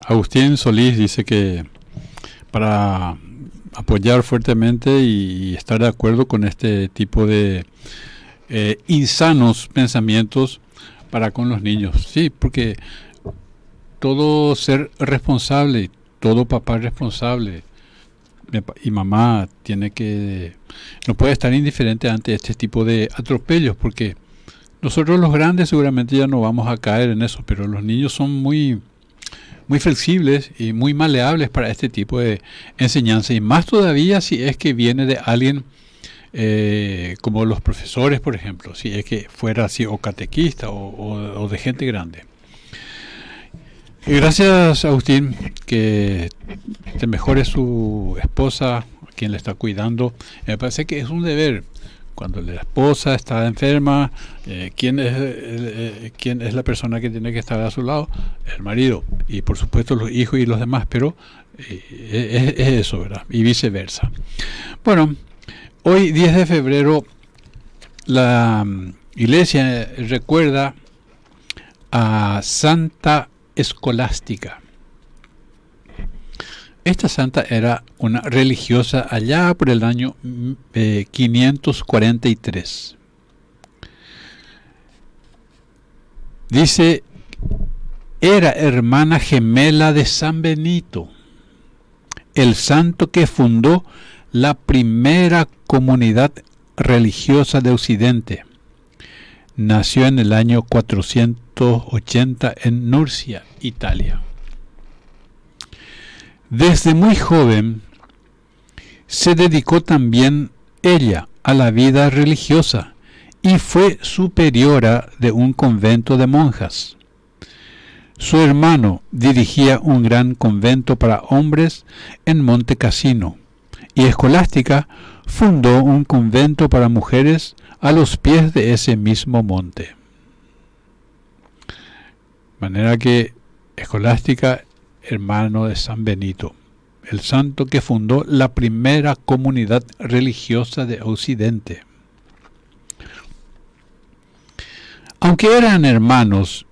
Agustín Solís dice que para apoyar fuertemente y estar de acuerdo con este tipo de insanos pensamientos para con los niños. Sí, porque todo ser responsable, todo papá responsable y mamá no puede estar indiferente ante este tipo de atropellos, porque nosotros los grandes seguramente ya no vamos a caer en eso, pero los niños son muy flexibles y muy maleables para este tipo de enseñanza, y más todavía si es que viene de alguien como los profesores, por ejemplo, si es que fuera así, o catequista o de gente grande. Y gracias, Agustín, que te mejore su esposa, a quien le está cuidando. Me parece que es un deber. Cuando la esposa está enferma, ¿quién es la persona que tiene que estar a su lado? El marido. Y por supuesto los hijos y los demás, pero es eso, ¿verdad? Y viceversa. Bueno, hoy 10 de febrero la iglesia recuerda a Santa Escolástica. Esta santa era una religiosa allá por el año 543. Dice, era hermana gemela de San Benito, el santo que fundó la primera comunidad religiosa de Occidente. Nació en el año 480 en Nurcia, Italia. Desde muy joven se dedicó también ella a la vida religiosa y fue superiora de un convento de monjas. Su hermano dirigía un gran convento para hombres en Monte Cassino, y Escolástica fundó un convento para mujeres a los pies de ese mismo monte. De manera que Escolástica, hermano de San Benito, el santo que fundó la primera comunidad religiosa de Occidente. Aunque eran hermanos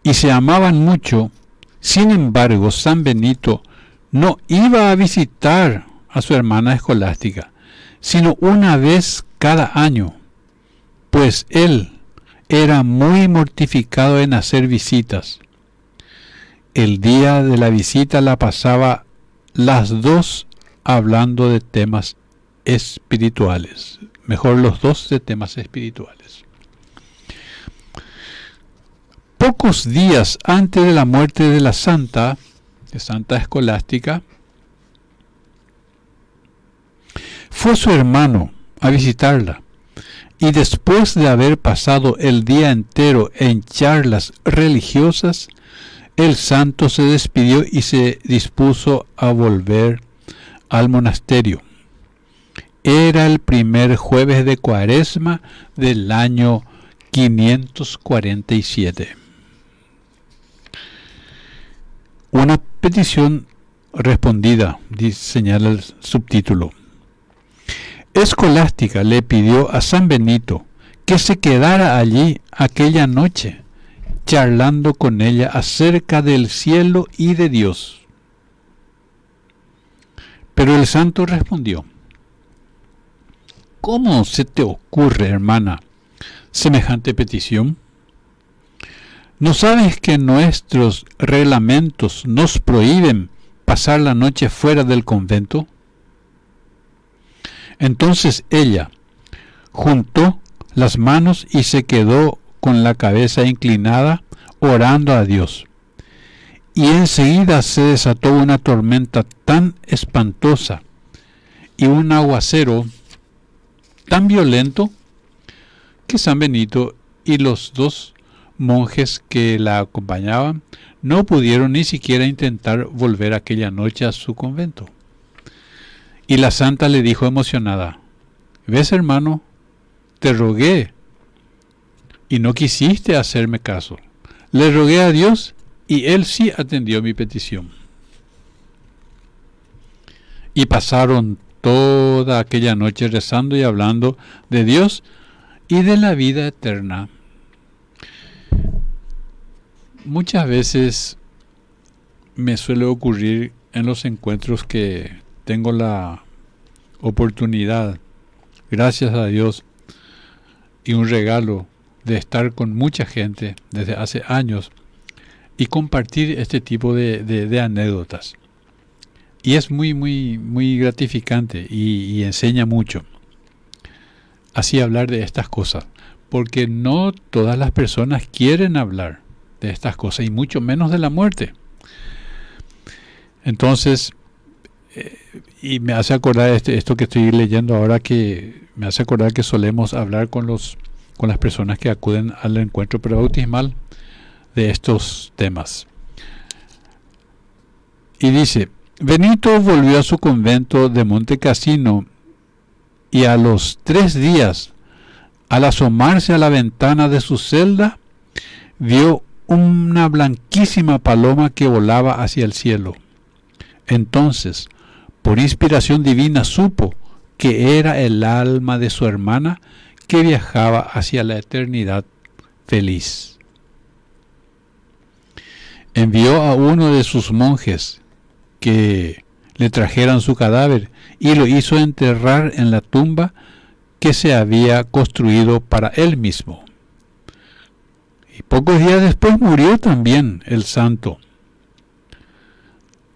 y se amaban mucho, sin embargo, San Benito no iba a visitar a su hermana Escolástica, sino una vez cada año, pues él era muy mortificado en hacer visitas. El día de la visita la pasaba las dos hablando de temas espirituales. Mejor los dos de temas espirituales. Pocos días antes de la muerte de la Santa Escolástica, fue su hermano a visitarla, y después de haber pasado el día entero en charlas religiosas, el santo se despidió y se dispuso a volver al monasterio. Era el primer jueves de Cuaresma del año 547. Una petición respondida, señala el subtítulo. Escolástica le pidió a San Benito que se quedara allí aquella noche, charlando con ella acerca del cielo y de Dios. Pero el santo respondió: ¿cómo se te ocurre, hermana, semejante petición? ¿No sabes que nuestros reglamentos nos prohíben pasar la noche fuera del convento? Entonces ella juntó las manos y se quedó con la cabeza inclinada, orando a Dios. Y enseguida se desató una tormenta tan espantosa y un aguacero tan violento que San Benito y los dos monjes que la acompañaban no pudieron ni siquiera intentar volver aquella noche a su convento. Y la santa le dijo emocionada: ¿ves, hermano? Te rogué y no quisiste hacerme caso. Le rogué a Dios y Él sí atendió mi petición. Y pasaron toda aquella noche rezando y hablando de Dios y de la vida eterna. Muchas veces me suele ocurrir en los encuentros que tengo la oportunidad, gracias a Dios, y un regalo de estar con mucha gente desde hace años y compartir este tipo de anécdotas. Y es muy, muy, muy gratificante y enseña mucho. Así hablar de estas cosas, porque no todas las personas quieren hablar de estas cosas y mucho menos de la muerte. Entonces, y me hace acordar esto que estoy leyendo ahora, que me hace acordar que solemos hablar con las personas que acuden al encuentro prebautismal de estos temas. Y dice: Benito volvió a su convento de Monte Cassino y a los 3 días, al asomarse a la ventana de su celda, vio una blanquísima paloma que volaba hacia el cielo. Entonces, por inspiración divina, supo que era el alma de su hermana que viajaba hacia la eternidad feliz. Envió a uno de sus monjes que le trajeran su cadáver y lo hizo enterrar en la tumba que se había construido para él mismo. Y pocos días después murió también el santo.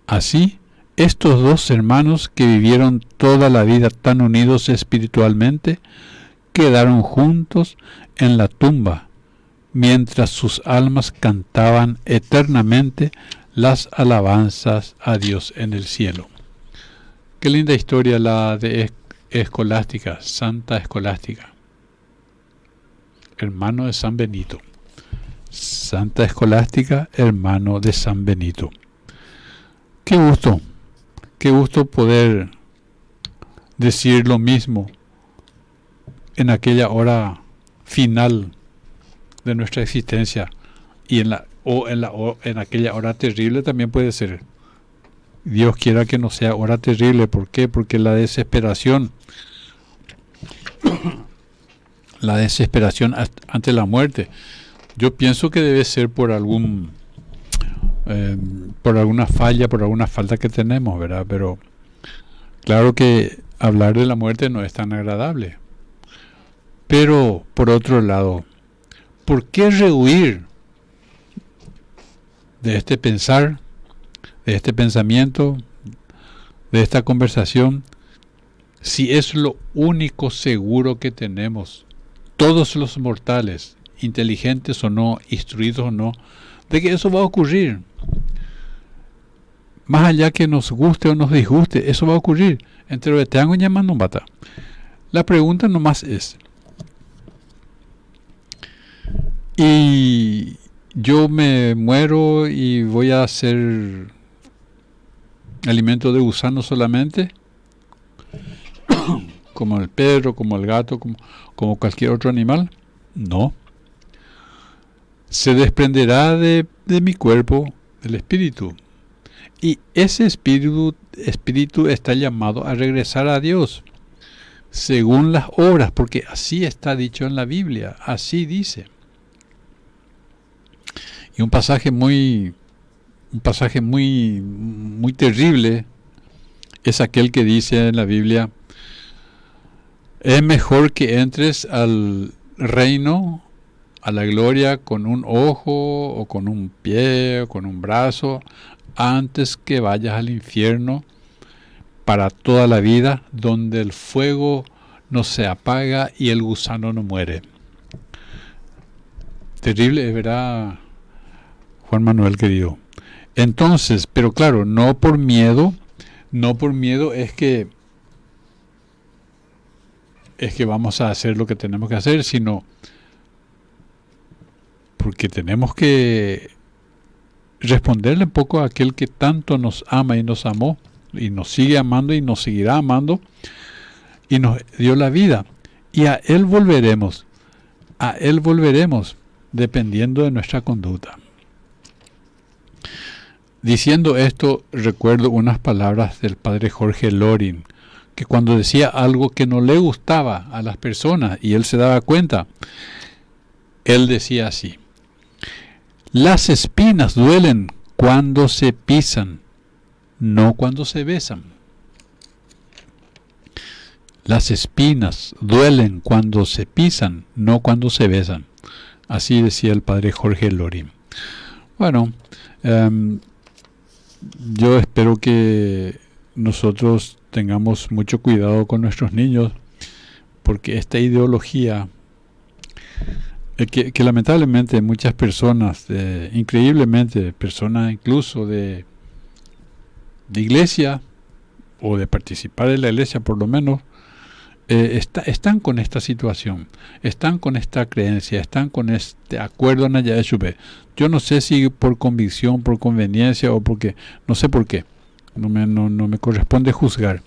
Así, estos dos hermanos que vivieron toda la vida tan unidos espiritualmente, quedaron juntos en la tumba, mientras sus almas cantaban eternamente las alabanzas a Dios en el cielo. Qué linda historia la de Escolástica, Santa Escolástica, hermano de San Benito. Santa Escolástica, hermano de San Benito. Qué gusto poder decir lo mismo en aquella hora final de nuestra existencia, y en aquella hora terrible también puede ser. Dios quiera que no sea hora terrible. ¿Por qué? Porque la desesperación ante la muerte, yo pienso que debe ser por alguna falla, por alguna falta que tenemos, ¿verdad? Pero claro que hablar de la muerte no es tan agradable. Pero por otro lado, ¿por qué rehuir de este pensar, de este pensamiento, de esta conversación, si es lo único seguro que tenemos, todos los mortales, inteligentes o no, instruidos o no, de que eso va a ocurrir? Más allá que nos guste o nos disguste, eso va a ocurrir. Entre lo que te hago llamando bata. La pregunta nomás es: ¿y yo me muero y voy a ser alimento de gusano solamente? Como el perro, como el gato, como cualquier otro animal. No. Se desprenderá de mi cuerpo el espíritu. Y ese espíritu está llamado a regresar a Dios, según las obras, porque así está dicho en la Biblia, así dice. Y un pasaje muy terrible es aquel que dice en la Biblia: es mejor que entres al reino, a la gloria, con un ojo o con un pie o con un brazo, antes que vayas al infierno para toda la vida, donde el fuego no se apaga y el gusano no muere. Terrible, es verdad, Juan Manuel querido. Entonces, pero claro, no por miedo es que vamos a hacer lo que tenemos que hacer, sino porque tenemos que responderle un poco a aquel que tanto nos ama y nos amó, y nos sigue amando y nos seguirá amando, y nos dio la vida. Y a Él volveremos, dependiendo de nuestra conducta. Diciendo esto, recuerdo unas palabras del padre Jorge Loring, que cuando decía algo que no le gustaba a las personas y él se daba cuenta, él decía así: las espinas duelen cuando se pisan, no cuando se besan. Las espinas duelen cuando se pisan, no cuando se besan. Así decía el padre Jorge Loring. Bueno, yo espero que nosotros tengamos mucho cuidado con nuestros niños, porque esta ideología que lamentablemente muchas personas, increíblemente personas incluso de iglesia o de participar en la iglesia por lo menos, están con esta situación, están con esta creencia, están con este acuerdo en Yahshua. Yo no sé si por convicción, por conveniencia o porque, no sé por qué, no me corresponde juzgar,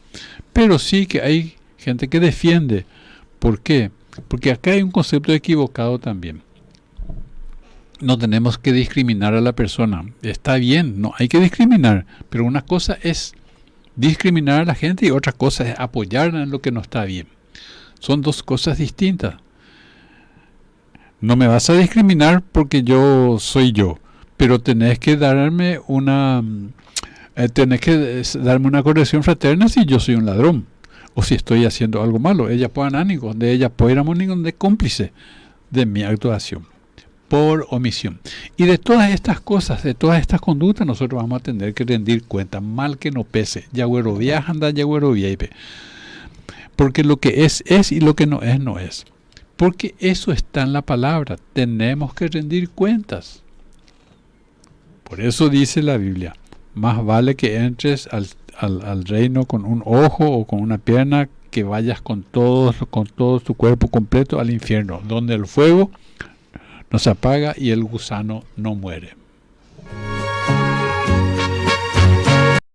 pero sí que hay gente que defiende. ¿Por qué? Porque acá hay un concepto equivocado también. No tenemos que discriminar a la persona. Está bien, no hay que discriminar, pero una cosa es discriminar a la gente y otra cosa es apoyarla en lo que no está bien. Son dos cosas distintas. No me vas a discriminar porque yo soy yo, pero tenés que darme una corrección fraterna si yo soy un ladrón o si estoy haciendo algo malo. Ella puede ánimo, de ella podamos ningún de cómplice de mi actuación por omisión. Y de todas estas cosas, de todas estas conductas, nosotros vamos a tener que rendir cuenta, mal que no pese. Yagüero viaja, anda yagüero viaje. Porque lo que es y lo que no es, no es. Porque eso está en la palabra. Tenemos que rendir cuentas. Por eso dice la Biblia, más vale que entres al reino con un ojo o con una pierna que vayas con todo tu cuerpo completo al infierno, donde el fuego no se apaga y el gusano no muere.